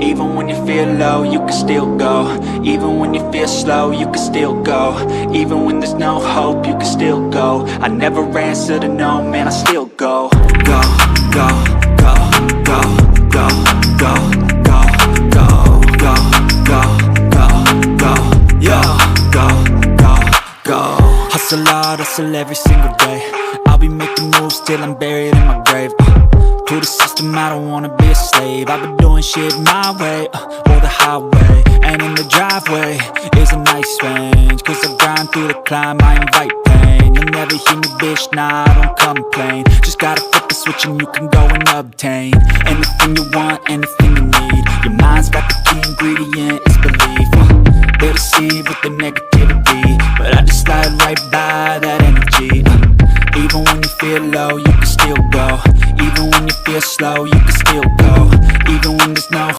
Even when you feel low, you can still go. Even when you feel slow, you can still go. Even when there's no hope, you can still go. I never answer to no, man, I still go. Go, go, go, go, go, go, go, go, go, go, go, go, yo, go, go, go. Hustle hard, hustle every single day. I'll be making moves till I'm buried in my grave. To the system, I don't wanna be a slave. I've been doing shit my way, or the highway. And in the driveway is a nice range. Cause I grind through the climb, I invite pain. You'll never hear me, bitch, nah, I don't complain. Just gotta flip the switch and you can go and obtain anything you want, anything you need. Your mind's got the key ingredient, it's belief. They deceive with the negativity, but I just slide right by that energy. Even when you feel low, you can still go. Even when you feel slow, you can still go. Even when there's no